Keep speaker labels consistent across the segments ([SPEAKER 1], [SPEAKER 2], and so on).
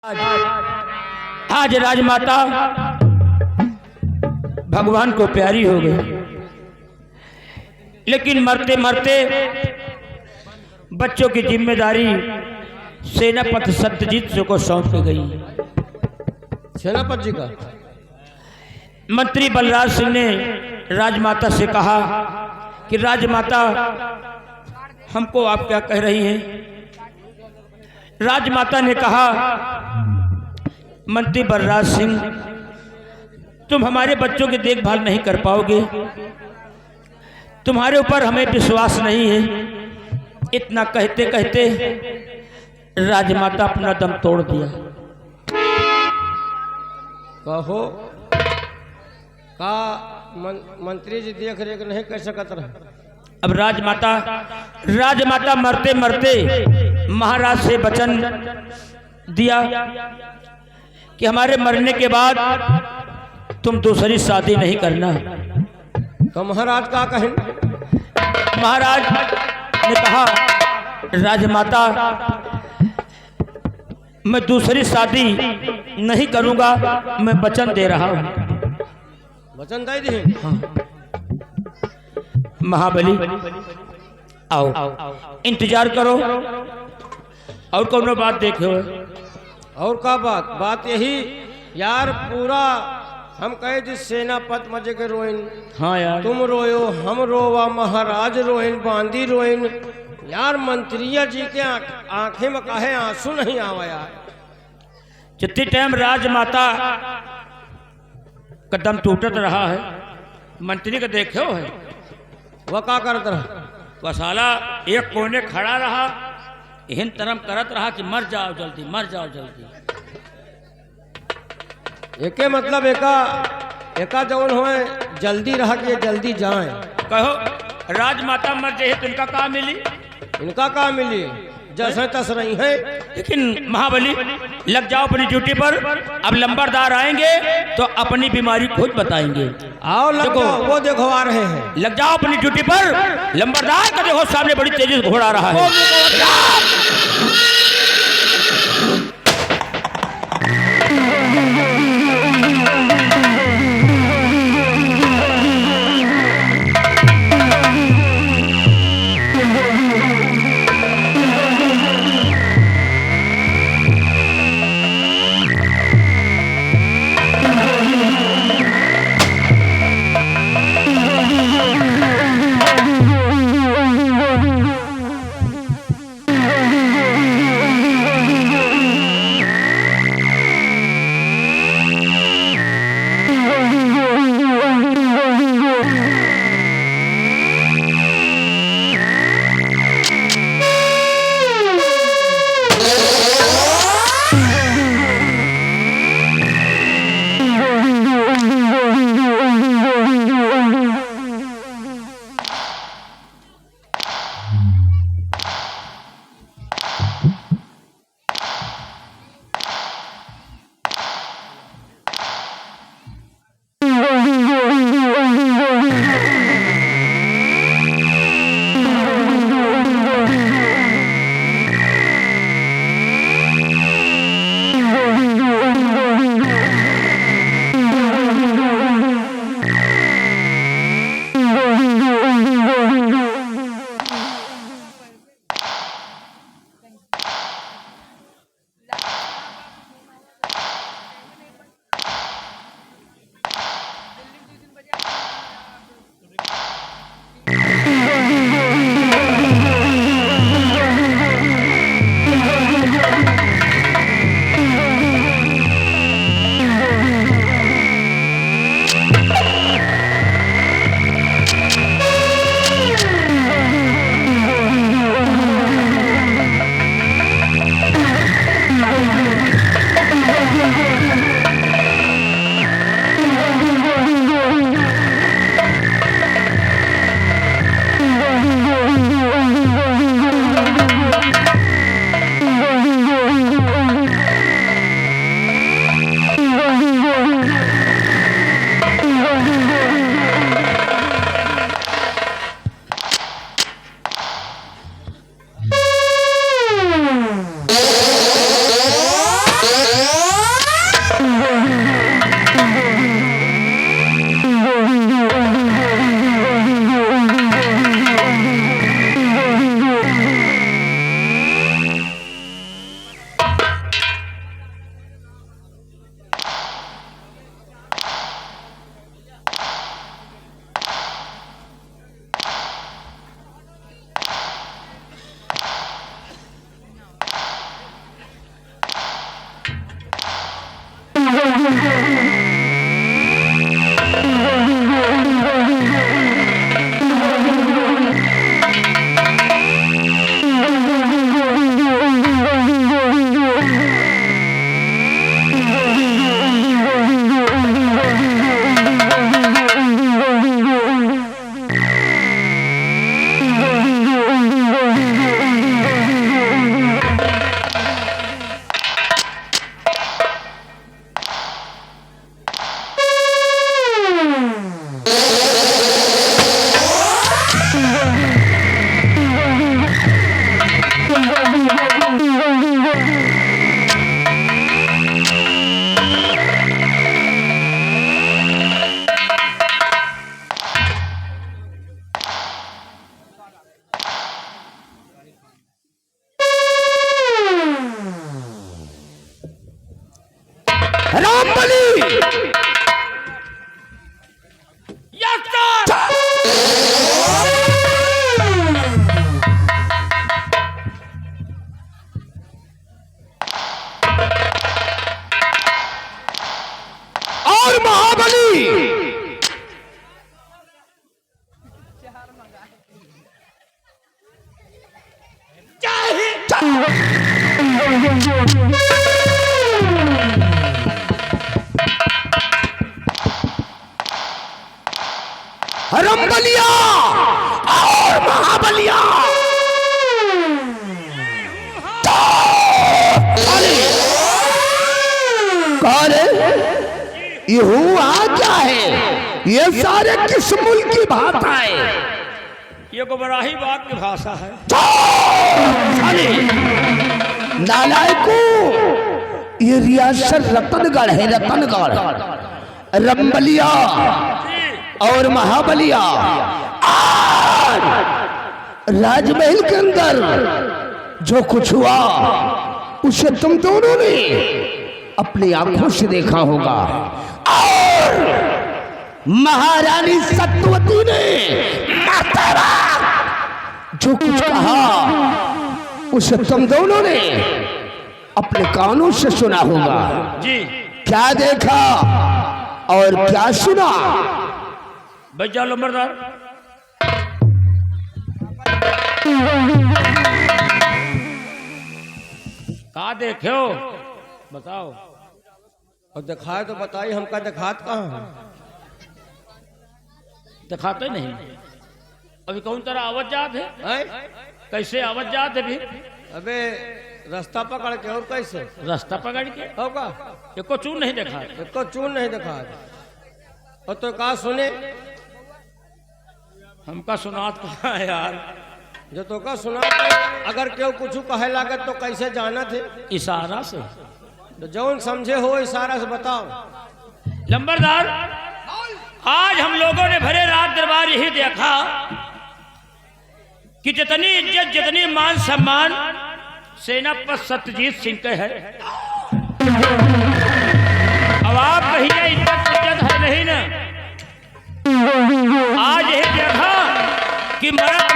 [SPEAKER 1] आज राजमाता भगवान को प्यारी हो गई, लेकिन मरते मरते बच्चों की जिम्मेदारी सेनापति सत्यजीत जी को सौंप के गई।
[SPEAKER 2] सेनापति जी का
[SPEAKER 1] मंत्री बलराज सिंह ने राजमाता से कहा कि राजमाता हमको आप क्या कह रही हैं। राजमाता ने कहा, मंत्री बलराज सिंह तुम हमारे बच्चों की देखभाल नहीं कर पाओगे, तुम्हारे ऊपर हमें विश्वास नहीं है। इतना कहते कहते राजमाता अपना दम तोड़ दिया।
[SPEAKER 2] कहो का मंत्री जी देख रेख नहीं कर सकत रहे।
[SPEAKER 1] अब राजमाता मरते मरते महाराज से वचन दिया कि हमारे मरने के बाद तुम दूसरी शादी नहीं करना।
[SPEAKER 2] तो महाराज का कहें?
[SPEAKER 1] महाराज ने कहा, राजमाता मैं दूसरी शादी नहीं करूंगा, मैं वचन दे रहा हूं।
[SPEAKER 2] वचन दे दी?
[SPEAKER 1] हाँ। महाबली आओ, इंतजार करो और कौन बात देखो।
[SPEAKER 2] और का बात यही यार, पूरा हम कहे जिस सेनापति मजे के रोइन।
[SPEAKER 1] हाँ यार,
[SPEAKER 2] तुम रोयो, हम रोवा, महाराज रोइन, बांदी रोइन। यार मंत्रिया जी के आंखें में काहे आंसू नहीं आवा यार।
[SPEAKER 1] जितनी टाइम राजमाता कदम टूटत रहा है, मंत्री का देखो है
[SPEAKER 2] वह का करत रहा?
[SPEAKER 1] वह साला एक कोने खड़ा रहा, हिन तरम करत रहा कि मर जाओ जल्दी, मर जाओ जल्दी।
[SPEAKER 2] एके मतलब एका जवन होए जल्दी रहा कि जल्दी जाए।
[SPEAKER 1] कहो राजमाता मर जाए तो इनका का मिली?
[SPEAKER 2] इनका का मिली? जैसे तस रही है।
[SPEAKER 1] लेकिन महाबली लग जाओ अपनी ड्यूटी पर। अब लंबरदार आएंगे तो अपनी बीमारी खुद बताएंगे।
[SPEAKER 2] आओ लग जाओ, वो देखो आ रहे हैं।
[SPEAKER 1] लग जाओ अपनी ड्यूटी पर। लंबरदार का देखो सामने बड़ी तेजी से घोड़ा आ रहा है।
[SPEAKER 3] और महाबली रंबलिया और महाबलिया कौन ये हुआ क्या है? ये सारे किस मुल्क की भाषा है?
[SPEAKER 1] ये गुमराही बात की भाषा है।
[SPEAKER 3] नालायको, ये रियासत रतनगढ़ है, रतनगढ़। रंबलिया और महाबलिया आज राजमहल के अंदर जो कुछ हुआ उसे तुम दोनों ने अपनी आंखों से देखा होगा। और महारानी सत्यवती ने जो कुछ कहा उसे तुम दोनों ने अपने कानों से सुना होगा।
[SPEAKER 1] जी
[SPEAKER 3] क्या देखा और क्या सुना?
[SPEAKER 1] भैया लंबरदार, कहा देखे हो बताओ।
[SPEAKER 2] और दिखाए तो बताइए, हमका दिखात कहाँ है?
[SPEAKER 1] दिखाते नहीं। अभी कौन तरह आवाज जात है?
[SPEAKER 2] हैं?
[SPEAKER 1] कैसे आवाज जात है? भी
[SPEAKER 2] अबे रास्ता पकड़ के और कैसे
[SPEAKER 1] रास्ता पकड़ के
[SPEAKER 2] होगा?
[SPEAKER 1] एको चून नहीं देखा।
[SPEAKER 2] इसको चून नहीं दिखा। और तो कहा सुने,
[SPEAKER 1] हमका सुनात कहाँ है यार?
[SPEAKER 2] जो तो का सुना, अगर क्यों कुछ कहे लागत तो कैसे जाना थे?
[SPEAKER 1] इशारा से।
[SPEAKER 2] तो जौन समझे हो इशारा से बताओ।
[SPEAKER 1] लंबरदार, आज हम लोगों ने भरे रात दरबार यही देखा कि जितनी इज्जत, जितनी मान सम्मान सेनापति सत्यजीत सिंह के है, अब आप कहिए इज्जत है नहीं ना। आज यही देखा कि मरद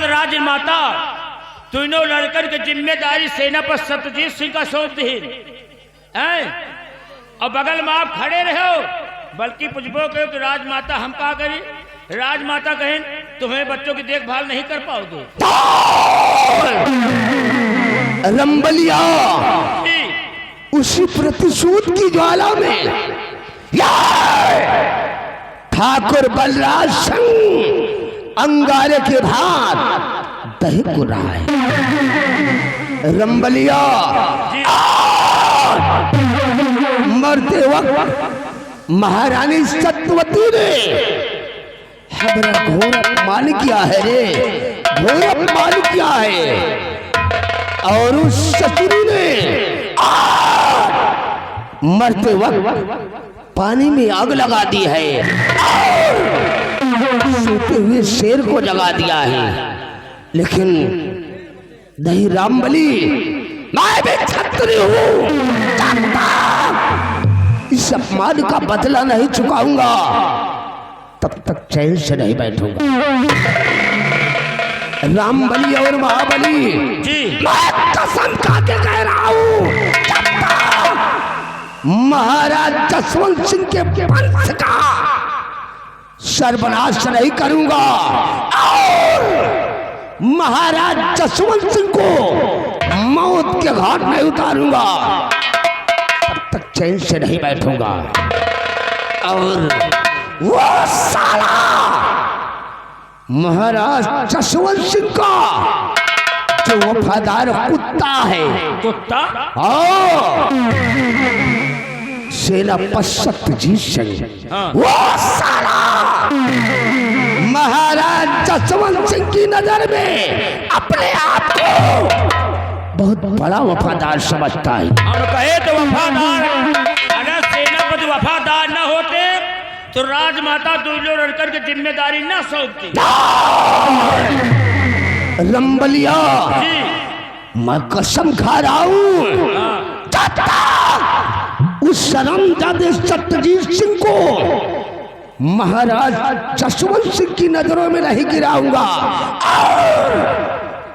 [SPEAKER 1] राजमाता तीनों लड़कन की जिम्मेदारी सेनापति सत्यजीत सिंह का सौंप दी है। और बगल में आप खड़े रहे हो, बल्कि पूछबो कहो कि राजमाता हम क्या करी? राजमाता कहें तुम्हें बच्चों की देखभाल नहीं कर पाओगे।
[SPEAKER 3] रंबलिया उसी प्रतिशोध की ज्वाला में ठाकुर बलराज सिंह अंगारे के भात दही को रहा है। रंबलिया मरते वक्त महारानी सत्यवती ने हमारा घोर अपमान किया है रे, घोर अपमान किया है। और उस ससुरी ने मरते वक्त पानी में आग लगा दी है और सोते हुए शेर को जगा दिया है। लेकिन नहीं रामबली, मैं भी क्षत्रिय हूं, इस अपमान का बदला नहीं चुकाऊंगा, तब तक चैन से नहीं बैठूंगा। रामबली और महाबली
[SPEAKER 1] जी,
[SPEAKER 3] मैं कसम खा के कह रहा हूं, महाराज जसवंत सिंह के वंश का सर्वनाश नहीं करूंगा और महाराज जसवंत सिंह को मौत के घाट नहीं उतारूंगा, तब तक चैन से नहीं बैठूंगा। और वो साला महाराज जसवंत सिंह का जो वफादार कुत्ता है,
[SPEAKER 1] कुत्ता
[SPEAKER 3] सेनापति सत्यजीत सिंह,
[SPEAKER 1] हाँ।
[SPEAKER 3] वो साला महाराज जसवंत सिंह की नजर में अपने आप को बहुत बड़ा वफादार समझता है।
[SPEAKER 1] हम कहे तो वफादार, अगर सेनापति वफादार न होते तो राजमाता दुर्योधन लड़कर की जिम्मेदारी न सौंपती।
[SPEAKER 3] रंबलिया,
[SPEAKER 1] जी
[SPEAKER 3] मैं कसम खा रहा हूं, उस शर्मजादे सत्यजीत सिंह को महाराज जसवंत सिंह की नजरों में नहीं गिराऊंगा और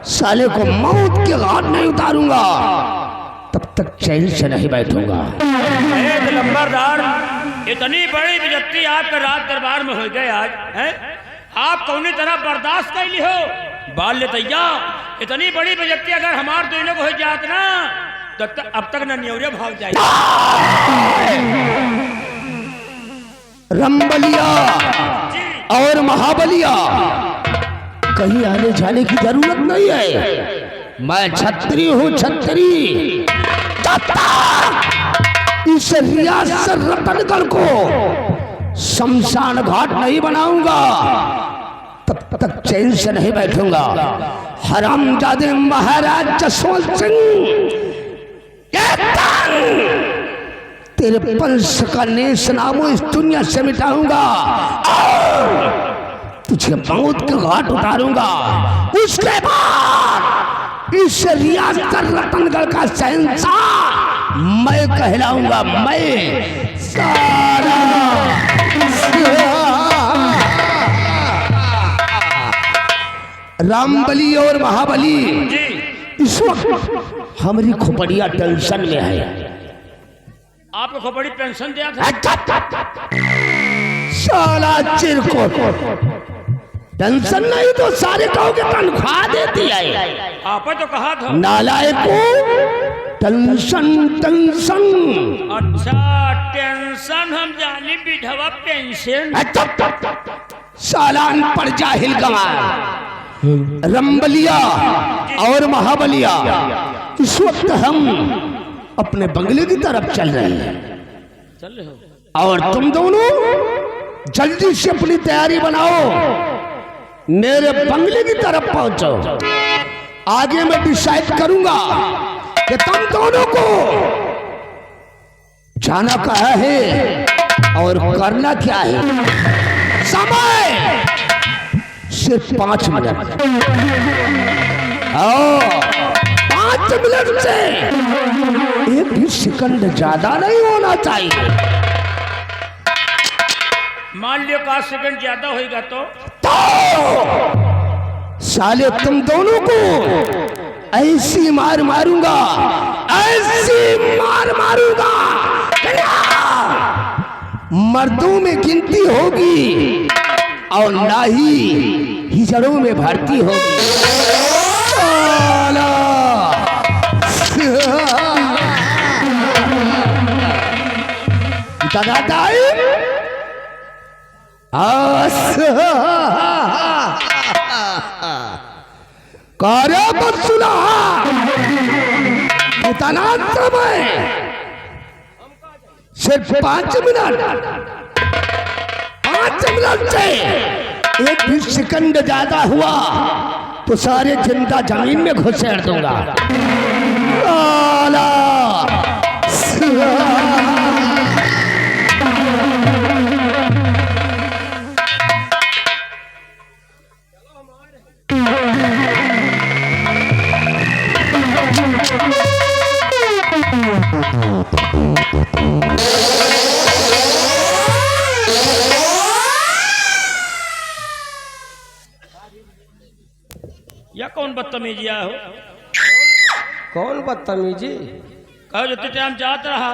[SPEAKER 3] साले को मौत के घाट नहीं उतारूंगा, तब तक चैन से नहीं बैठूंगा।
[SPEAKER 1] लंबरदार, इतनी बड़ी बेइज्जती आपके राज दरबार में हो गए आज है? आप कौनी तरह बर्दाश्त कर ली हो? बाल ले तैया, इतनी बड़ी बेइज्जती अगर हमारे दोनों को हो जात ना तो अब तक न न्योरे भाग जाए।
[SPEAKER 3] रंबलिया और महाबलिया, कहीं आने जाने की जरूरत नहीं है। मैं छत्री हूँ, छत्री। इस रियासत रतनगढ़ को शमशान घाट नहीं बनाऊंगा, तब तक चैन से नहीं बैठूंगा। हरामजादे महाराज जसवंत सिंह, तेरे वंश का नेश नामो इस दुनिया से मिटाऊंगा और तुझे मौत के घाट उतारूंगा। उसके बाद इस रियासत रतनगढ़ का शहंशाह मैं कहलाऊंगा। मैं सारा रामबली और महाबली इस वक्त हमारी खोपड़िया टेंशन में है।
[SPEAKER 1] आपको खोपड़ी पेंशन दिया था?
[SPEAKER 3] साला चिरको टेंशन नहीं तो सारे गांव के तनख्वाह देती है।
[SPEAKER 1] आपने तो कहा था।
[SPEAKER 3] नालायक को टेंशन टेंशन।
[SPEAKER 1] अच्छा टेंशन हम जाने विधवा पेंशन।
[SPEAKER 3] सालान पर जाहिल गंवार। रंबलिया और महाबलिया, इस वक्त हम अपने बंगले की तरफ चल रहे हैं।
[SPEAKER 1] चल रहे हो?
[SPEAKER 3] और तुम दोनों जल्दी से अपनी तैयारी बनाओ, मेरे बंगले की तरफ पहुंचो। आगे मैं डिसाइड करूंगा कि तुम दोनों को जाना कहाँ है और करना क्या है। समय सिर्फ 5 मिनट। 5 मिनट से एक भी सेकंड ज्यादा नहीं होना चाहिए।
[SPEAKER 1] मान लियो 5 सेकंड ज्यादा होगा तो
[SPEAKER 3] साले तुम दोनों को ऐसी मार मारूंगा, ऐसी मार मारूंगा, मर्दों में गिनती होगी और ना ही हिजड़ों में भर्ती होगी। दादाई कार्य सुना इतना समय सिर्फ 5 मिनट। 5 मिनट से एक भी सेकंड ज्यादा हुआ तो सारे जिंदा जमीन में घुसेड़ दूंगा।
[SPEAKER 1] या कौन बदतमीजिया हो?
[SPEAKER 2] कौन बदतमीजी?
[SPEAKER 1] कहो जो टाइम जात रहा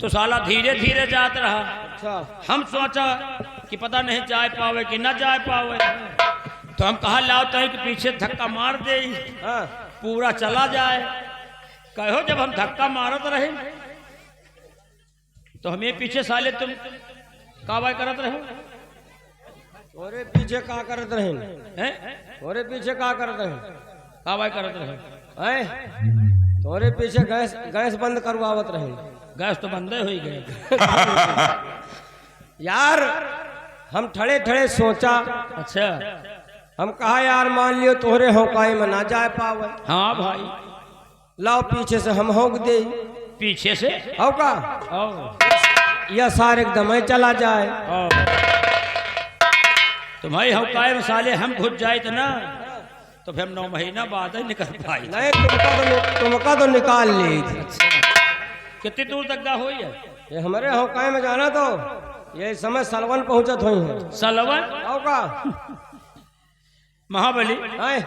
[SPEAKER 1] तो साला धीरे धीरे जात रहा।
[SPEAKER 2] अच्छा
[SPEAKER 1] हम सोचा कि पता नहीं जाए पावे कि न जाए पावे, तो हम कहा लाओ कि पीछे धक्का मार दे,
[SPEAKER 2] हाँ
[SPEAKER 1] पूरा चला जाए। कहो जब हम धक्का मारत रहे तो हमें पीछे साले तुम कावाई करत रहे
[SPEAKER 2] तोरे पीछे का करत रहे
[SPEAKER 1] हैं?
[SPEAKER 2] तोरे पीछे का करत रहे
[SPEAKER 1] कावाई करत रहे
[SPEAKER 2] हैं तोरे पीछे गैस गैस बंद करवावत रहे।
[SPEAKER 1] गैस तो बंदे हो ही गए।
[SPEAKER 2] यार हम ठड़े ठड़े सोचा,
[SPEAKER 1] अच्छा
[SPEAKER 2] हम कहा यार मान लियो तोहरे होकाई में ना जाए पावे,
[SPEAKER 1] हाँ भाई
[SPEAKER 2] लाओ पीछे से हम होक दे,
[SPEAKER 1] पीछे से
[SPEAKER 2] हो का
[SPEAKER 1] आओ
[SPEAKER 2] या सार एकदम ही चला जाए।
[SPEAKER 1] आओ तुम्हारी हौकाए में साले हम घुस जाए तो ना, तो फिर 9 महीना बाद ही निकल पाई।
[SPEAKER 2] नहीं तुमका तो निकाल ली थी।
[SPEAKER 1] कितनी दूर तक गा हुई है?
[SPEAKER 2] ये हमारे होकाई में जाना तो ये समय सलवन पहुंचत हुई है।
[SPEAKER 1] सलवन
[SPEAKER 2] हो का
[SPEAKER 1] महाबली
[SPEAKER 2] हैं?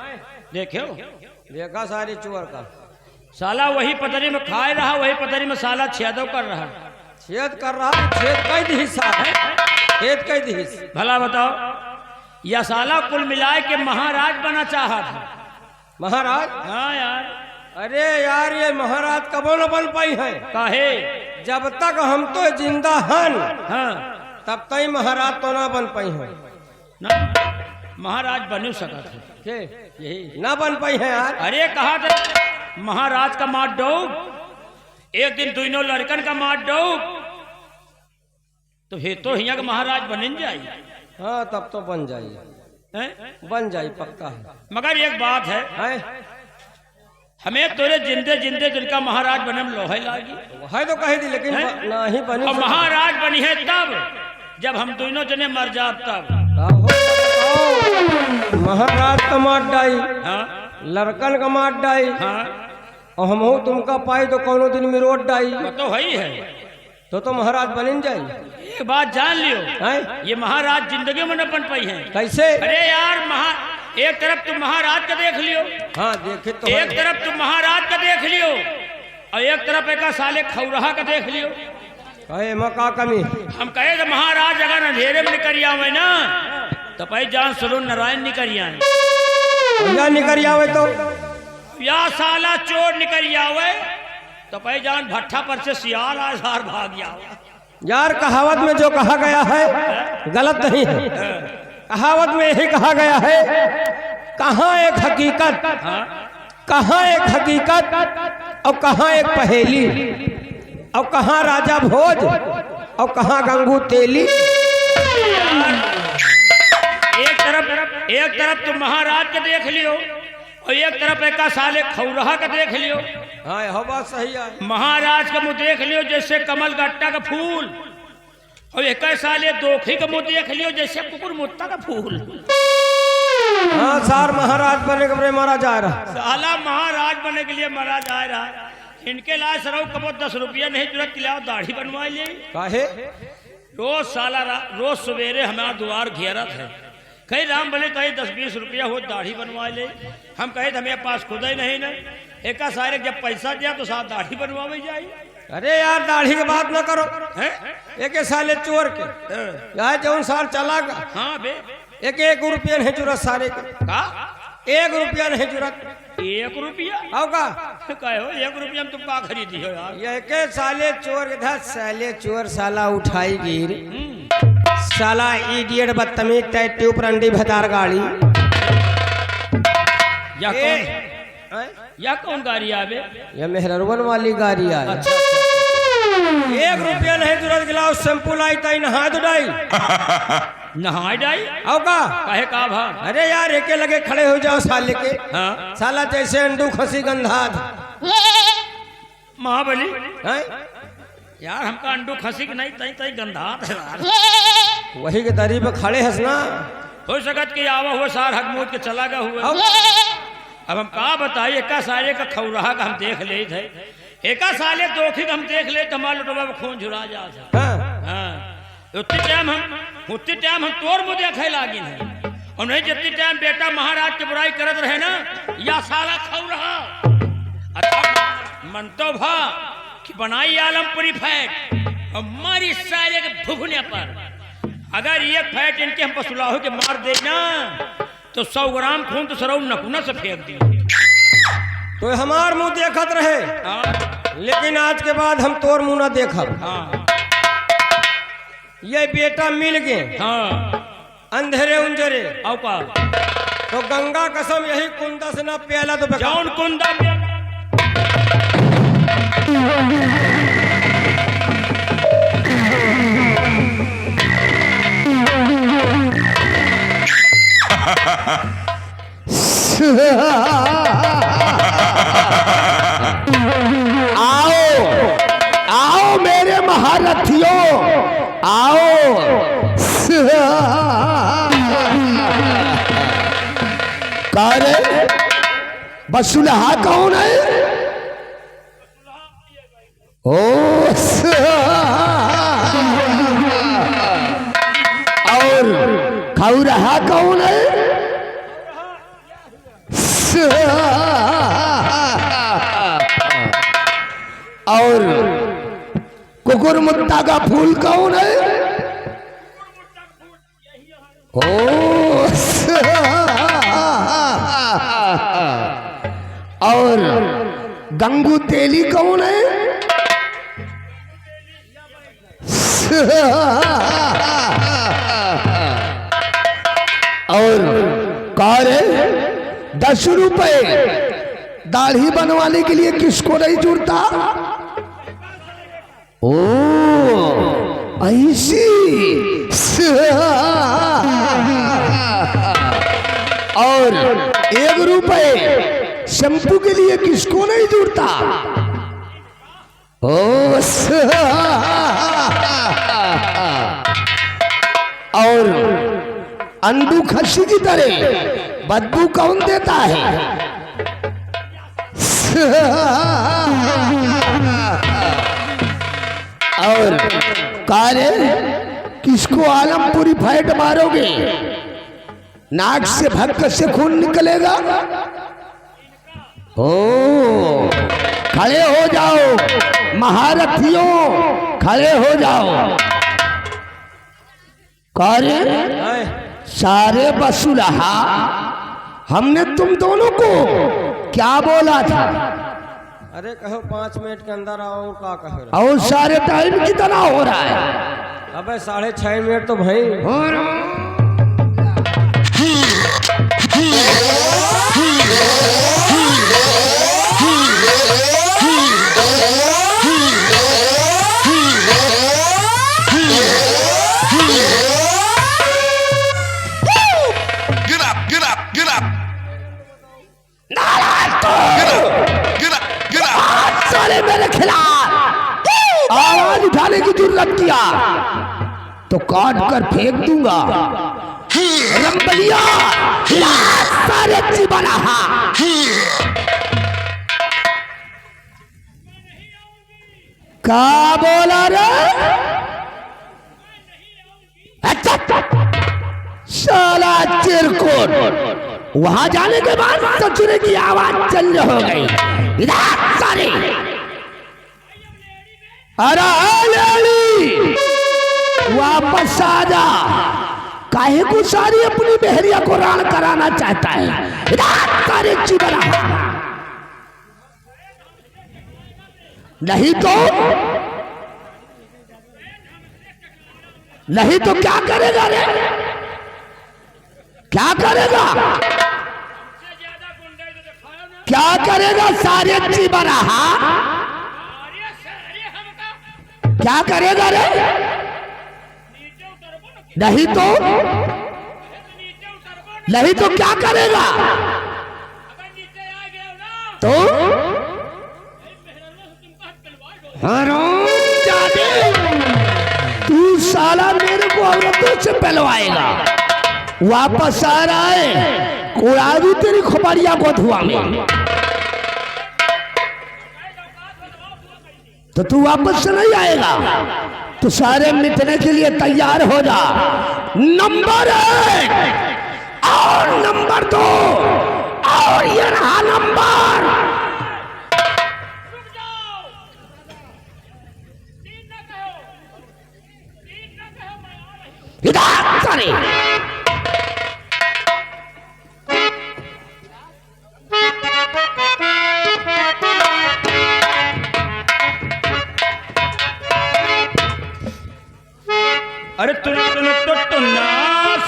[SPEAKER 1] देखो
[SPEAKER 2] देखा सारी चुअर का
[SPEAKER 1] साला वही पतरी में खाए रहा, वही पतरी में साला छेदो कर रहा।
[SPEAKER 2] छेद कर रहा, छेद कई हिस्सा है, छेद कई हिस्सा।
[SPEAKER 1] भला बताओ या साला कुल मिलाए के महाराज बना चाहा था।
[SPEAKER 2] महाराज?
[SPEAKER 1] हाँ यार।
[SPEAKER 2] अरे यार ये महाराज कबो न बन पाई है।
[SPEAKER 1] काहे?
[SPEAKER 2] जब तक हम तो जिंदा हन
[SPEAKER 1] हाँ
[SPEAKER 2] तब तक महाराज तो ना बन पाई है
[SPEAKER 1] ना, महाराज बन सका था
[SPEAKER 2] के
[SPEAKER 1] यही
[SPEAKER 2] ना बन पाई है यार।
[SPEAKER 1] अरे कहा था महाराज का मार दो, एक दिन दोनों लड़कन का मार दो, तो फिर तो हिया का महाराज बन जाए।
[SPEAKER 2] हाँ तब तो बन जाइए, बन जाए पक्का है।
[SPEAKER 1] मगर एक बात है, हमें तोरे जिंदे जिंदे जिनका महाराज बनम लोहे लागी
[SPEAKER 2] है तो कही थी, लेकिन ना ही बनी।
[SPEAKER 1] और महाराज बनी है तब जब हम दोनों जने मर जात तब।
[SPEAKER 2] महाराज का मार डाई,
[SPEAKER 1] हाँ
[SPEAKER 2] लड़कन का मार डाई,
[SPEAKER 1] हाँ
[SPEAKER 2] और हम तुमका पाई तो कोनो दिन में रोड डाई,
[SPEAKER 1] तो वही है।
[SPEAKER 2] तो महाराज बन जाए।
[SPEAKER 1] एक बात जान लियो,
[SPEAKER 2] हैं?
[SPEAKER 1] ये महाराज जिंदगी में न बन पाई है।
[SPEAKER 2] कैसे?
[SPEAKER 1] अरे यार एक तरफ तुम महाराज का देख लियो,
[SPEAKER 2] हाँ देखे तो
[SPEAKER 1] एक तरफ तुम महाराज का देख लियो, और एक तरफ एक साले खौरहा का देख लियो।
[SPEAKER 2] कहे मका कमी
[SPEAKER 1] हम कहे तो महाराज अगर अंधेरे में निकल आवे ना तो भाई जान सुनो नारायण निकल आए,
[SPEAKER 2] या निकल आवे तो
[SPEAKER 1] या साला चोर निकल आवे तो भाई जान भट्ठा पर से सियाल आसार भाग जावे।
[SPEAKER 2] यार कहावत में जो कहा गया है गलत नहीं है। कहावत में यही कहा गया है, कहाँ एक हकीकत, कहाँ एक हकीकत और कहाँ एक पहेली, और कहाँ राजा भोज और कहाँ गंगू तेली।
[SPEAKER 1] एक तरफ तुम महाराज के देख लियो और एक तरफ एक साले खौरहा का देख लियो।
[SPEAKER 2] हाँ यह बात सही है।
[SPEAKER 1] महाराज का मुंह देख लियो जैसे कमल गट्टा का फूल, और एक साले दोखी का मुंह देख लियो जैसे कुकुर मुत्ता का फूल।
[SPEAKER 2] हाँ सार महाराज बने के मारा जा रहा,
[SPEAKER 1] साला महाराज बने के लिए मारा जा रहा। इनके लाए सरो कबो 10 रुपया नहीं जरूरत किला दाढ़ी बनवा ले।
[SPEAKER 2] काहे?
[SPEAKER 1] रोज साला रोज सवेरे हमारा द्वार घेरत है, कहीं राम भले कहीं 10-20 रुपया हो दाढ़ी बनवा ले। हम कहे तो हमें पास खुद ही नहीं ना, एक सारे जब पैसा दिया तो साथ दाढ़ी बनवावे जाए।
[SPEAKER 2] अरे यार दाढ़ी की बात ना करो,
[SPEAKER 1] हैं?
[SPEAKER 2] एक साले चोर के यार जौन साल चला गा,
[SPEAKER 1] हाँ बे
[SPEAKER 2] 1 रुपया नहीं जरूरत सारे के,
[SPEAKER 1] का
[SPEAKER 2] 1 रुपया नहीं जरूरत।
[SPEAKER 1] 1 रुपया
[SPEAKER 2] आओ का
[SPEAKER 1] कहे हो 1 रुपया में तुम का खरीदी हो यार?
[SPEAKER 2] ये के साले चोर के था, साले चोर साला उठाई गिर, साला इडियट बदतमीज टैटू पर अंडी भतार गाड़ी।
[SPEAKER 1] या कौन गाड़ी आवे?
[SPEAKER 2] ये मेहरवन वाली गाड़ी आई।
[SPEAKER 1] अच्छा,
[SPEAKER 2] 1 रुपया नहीं जरूरत गिलाओ शैम्पू लाई ताई नहा दो डाई।
[SPEAKER 1] नहाए डाई
[SPEAKER 2] आओ का
[SPEAKER 1] कहे का भा?
[SPEAKER 2] अरे यार एके लगे खड़े हो जाओ साले के,
[SPEAKER 1] हाँ
[SPEAKER 2] साला जैसे अंडू खसी गंधाद।
[SPEAKER 1] महाबली
[SPEAKER 2] हैं?
[SPEAKER 1] यार हमका अंडू खसी के नहीं तई तई गंधात है यार।
[SPEAKER 2] वही के दरी पे खड़े हंस ना,
[SPEAKER 1] हो सकत कि आवा हुआ सार हकमूद के चला गया हुआ। अब हम का बताइए, एका साले का खौरहा का हम देख ले थे, एका साले दोखी का हम देख ले तो हमारे लुटवा में खून झुरा जाता। हाँ उतनी टाइम हम तोर मुँह देखे लागी नहीं, और नहीं जितनी टाइम बेटा महाराज की बुराई करत रहे ना या साला खौरहा। अच्छा मन तो भा कि बनाई आलमपुरी फैट और मारी सारे के भुगने पर। अगर ये फैट इनके हम पसुलाहो के मार देना तो 100 ग्राम खून तो सरौ नकुना से फेंक दी।
[SPEAKER 2] तो हमार मुंह देखत रहे, लेकिन आज के बाद हम तोर मुंह ना देखब।
[SPEAKER 1] हाँ
[SPEAKER 2] ये बेटा मिल गए
[SPEAKER 1] हाँ
[SPEAKER 2] अंधेरे उंजरे,
[SPEAKER 1] आओ का
[SPEAKER 2] तो गंगा कसम यही कुंदा से ना प्याला तो बेकार।
[SPEAKER 1] जौन कुंदा में
[SPEAKER 3] आओ आओ मेरे महारथियों, आओ। कारे बसुलहा कौन है? ओ और खौरहा कौन है? और कुकुर मुत्ता का फूल कौन है? ओ और गंगू तेली कौन है? और कार 10 रुपए दाढ़ी बनवाने के लिए किसको नहीं जुड़ता? ओ ऐसी। और 1 रुपए शैम्पू के लिए किसको नहीं जुड़ता? ओ और अंडू खस्सी की तरह बदबू कौन देता है? और कारे किसको आलमपुरी फैट मारोगे? नाक से भक्क से खून निकलेगा। ओ खड़े हो जाओ महारथियों, खड़े हो जाओ। कारे सारे बसुलहा, हमने तुम दोनों को क्या बोला था?
[SPEAKER 2] अरे कहो 5 मिनट के अंदर आओ, का कह रहा?
[SPEAKER 3] और सारे टाइम कितना हो रहा है?
[SPEAKER 2] अबे 6.5 मिनट तो भाई
[SPEAKER 3] हो रहा। साले मेरे खिलाफ आवाज उठाने की जरूरत किया तो काट कर फेंक दूंगा। रंबलिया सारे जीवन का बोला रे? साला चिरकुट, वहां जाने के बाद सचुरे की आवाज चल हो गई। इधर सारे अरे वापस आ जा। काहे को सारी अपनी बहरिया को रान कराना चाहता है? इधर सारे चिबरा, नहीं तो क्या करेगा रे? क्या करेगा? क्या करेगा सारे चिबरा? क्या करेगा रे? नहीं तो क्या करेगा? तो तू साला मेरे को औरतों से पहलवाएगा। वापस आ रहा है, उड़ा दूं तेरी खोपड़िया को धुआं में। तो तू वापस से नहीं आएगा तो सारे मिटने के लिए तैयार हो जा। नंबर 1 और नंबर 2 और ये रहा नंबर। इधर सारे
[SPEAKER 1] अरे तुन तुन तो ना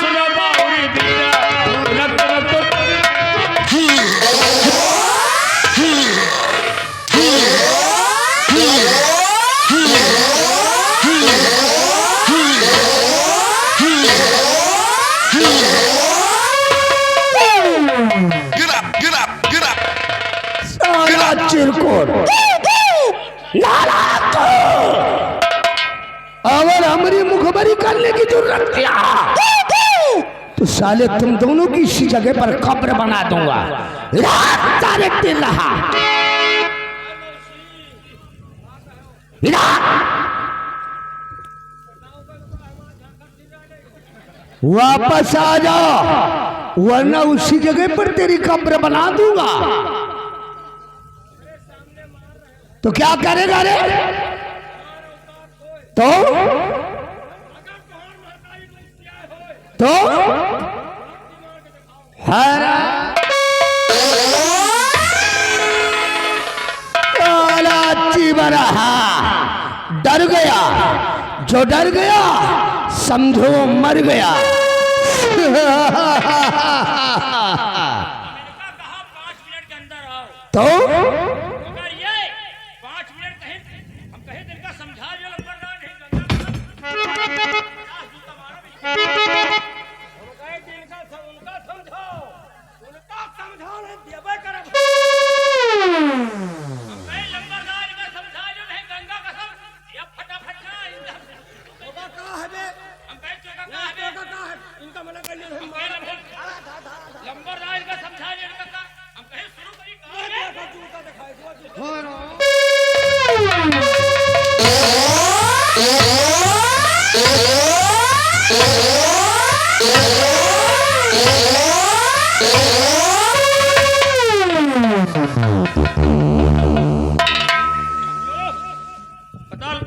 [SPEAKER 1] सुनो बाउरी बिटिया तुन तो
[SPEAKER 3] साला चिरकुट नालायक अगर हमारी मुखबरी करने की जरूरत क्या तो साले तुम दोनों की इसी जगह पर कब्र बना दूंगा रात सारे दिन रहा वापस आ जा वरना उसी जगह पर तेरी कब्र बना दूंगा। तो क्या करेगा रे? तो रहा डर गया, जो डर गया समझो मर गया। तो
[SPEAKER 1] अगर ये 5 मिनट कहें हम कहे दिन का समझा जो लंबरदार नहीं उनका समझाओ देवे करब हम कहे लंबरदार का समझा जो नहीं गंगा कसम या फटाफट ना इनका का है हम कहे चोका का है इनका मना कर लियो हम लंबरदार का समझा जो इनका हम कहे शुरू करी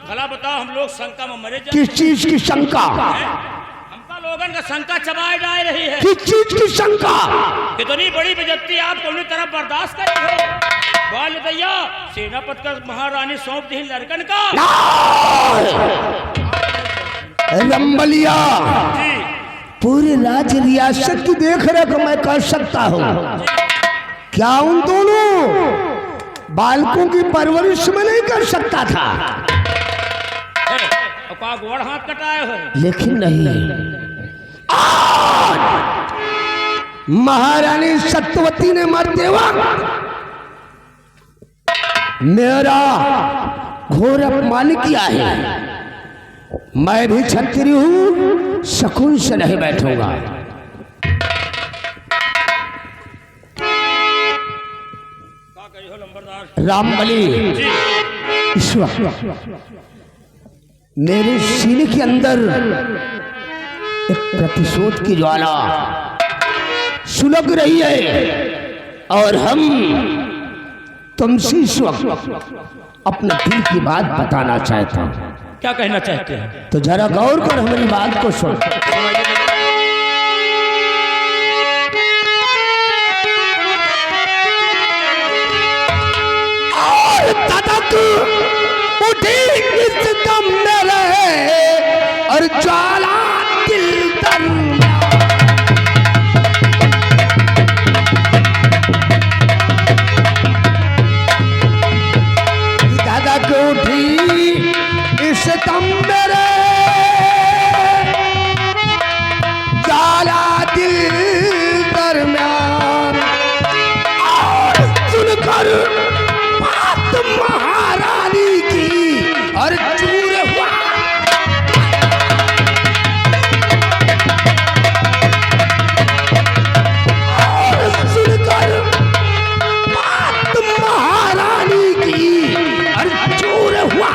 [SPEAKER 1] भला बताओ हम लोग शंका में मरे जाए।
[SPEAKER 3] किस चीज की शंका?
[SPEAKER 1] हमका लोगन का शंका चबाई जा रही है।
[SPEAKER 3] किस चीज की शंका?
[SPEAKER 1] कितनी बड़ी बेइज्जती आप दोनों तरफ बर्दाश्त कर रहे हो। बाल दैया सेनापति का महारानी सौंप दी लड़कन का।
[SPEAKER 3] रंबलिया
[SPEAKER 1] जी
[SPEAKER 3] पूरे राज्य रियासत की देख रेख मैं कर सकता हूँ, क्या उन दोनों बालकों की परवरिश में नहीं कर सकता था?
[SPEAKER 1] गोड़ हाथ कटाए हो।
[SPEAKER 3] लेकिन नहीं, आज महारानी सत्यवती ने मरते वक्त मेरा घोर अपमान किया है। मैं भी क्षत्रिय हूं, सुकून से नहीं बैठूंगा। रामबली मेरे सीने के अंदर एक प्रतिशोध की ज्वाला सुलग रही है और हम तुमसे इस वक्त अपने दिल की बात बताना चाहता हूं।
[SPEAKER 1] क्या कहना चाहते हैं?
[SPEAKER 3] तो जरा गौर कर हमारी बात को सुन। और तदक उठी इस दम में रहे और ज्वाला दिल तदक उठी इस दम में रहे ज्वाला दिल दरम्यान। और सुनकर बात महारानी की और चूर हुआ। और सुनकर बात महारानी की और चूर हुआ।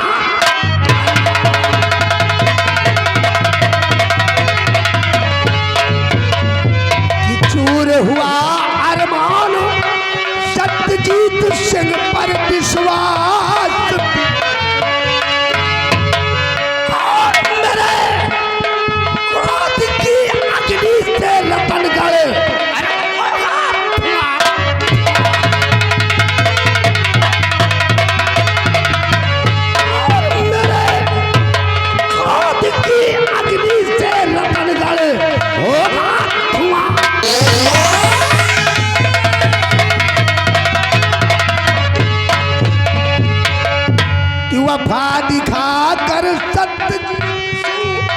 [SPEAKER 3] वफा दिखा कर सत्यजीत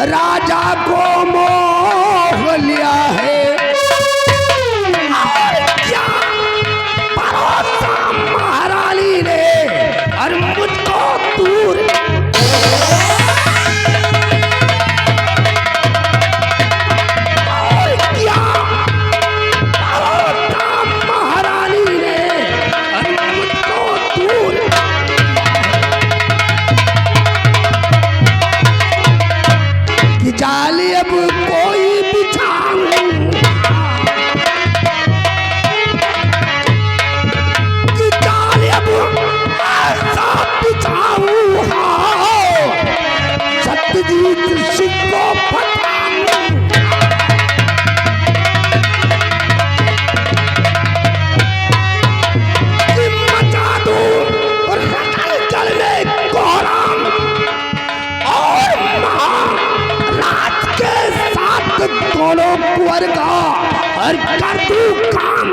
[SPEAKER 3] राजा को मोह लिया है। और क्या भरोसा महारानी ने और मुझको दूर और क्या भरोसा महारानी ने और मुझको दूर कि जाली अब कोई बिछाऊं कि जाली अब ऐसा बिछाऊं हाँ सत्यजीत सिंह को फटाऊं कि मचा दूं रतन जल में कोहराम और महाराज के साथ दोनों कुंवर का और कर दूं काम।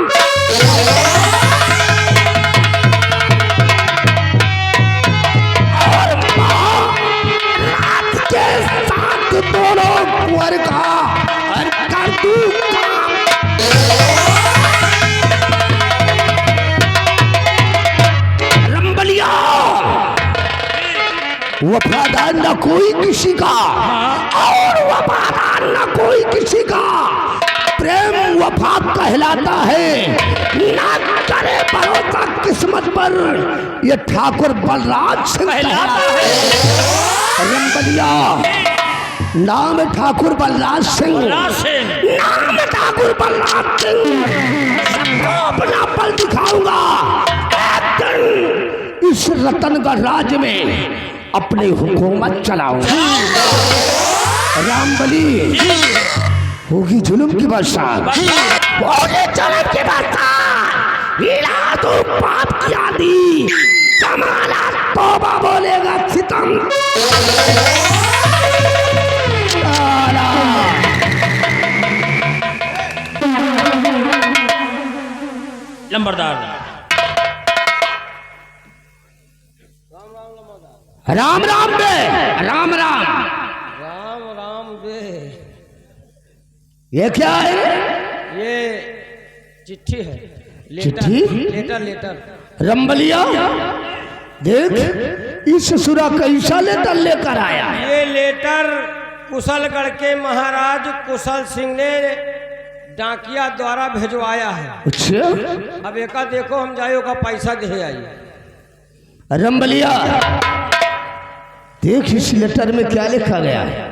[SPEAKER 3] और महाराज के साथ दोनों कुंवर का और कर दूं काम। रंबलिया वफादार न कोई किसी का और वफादार न कोई किसी का प्रेम वफा कहलाता है। ना करे भरोसा किस्मत पर ये ठाकुर बलराज सिंह कहलाता है। रंबलिया नाम है ठाकुर बलराज सिंह, नाम है ठाकुर बलराज सिंह। सबको अपना बल दिखाऊंगा एक दिन इस रतनगढ़ राज्य में अपनी हुकूमत चलाऊंगा। रामबली होगी जुल्म की बरसात, होगी जुल्म की बरसात। हिला तो पाप की आंधी, जमाना तौबा बोलेगा सितम।
[SPEAKER 1] लंबरदार
[SPEAKER 3] राम राम बे, राम राम
[SPEAKER 2] राम राम बे।
[SPEAKER 3] ये क्या है?
[SPEAKER 2] ये चिट्ठी है,
[SPEAKER 3] चिट्ठी?
[SPEAKER 2] Letter letter.
[SPEAKER 3] रंबलिया देख इस ससुरा कैसा लेटर लेकर आया है।
[SPEAKER 2] ये लेटर कुशलगढ़ के महाराज कुशल सिंह ने डाकिया द्वारा भिजवाया है।
[SPEAKER 3] अच्छा
[SPEAKER 2] अब एका देखो हम जाइयो का पैसा दे आई।
[SPEAKER 3] रंबलिया देख इस लेटर में क्या लिखा गया है।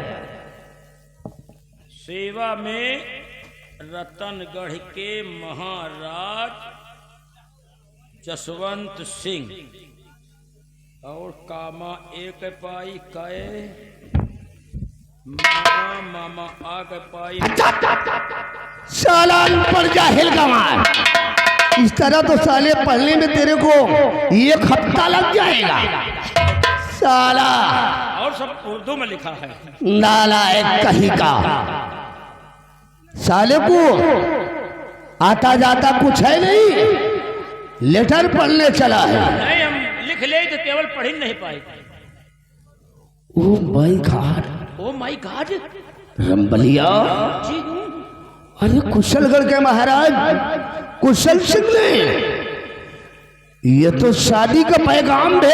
[SPEAKER 1] सेवा में रतनगढ़ के महाराज जसवंत सिंह और कामा एक पाई कए मामा मामा आग पाई।
[SPEAKER 3] साला अनपढ़ जाहिल गंवार, इस तरह तो साले पढ़ने में तेरे को 1 हफ्ता लग जाएगा। साला
[SPEAKER 1] और सब उर्दू में लिखा है।
[SPEAKER 3] नालायक कहीं का, साले को आता जाता कुछ है नहीं, लेटर पढ़ने चला है।
[SPEAKER 1] नहीं हम लिख ले तो केवल पढ़ ही नहीं पाए।
[SPEAKER 3] Oh my God,
[SPEAKER 1] oh my God.
[SPEAKER 3] Rambaliya
[SPEAKER 1] ji
[SPEAKER 3] अरे कुशलगढ़ के महाराज कुशल सिंह ने ये तो शादी का पैगाम भेजा।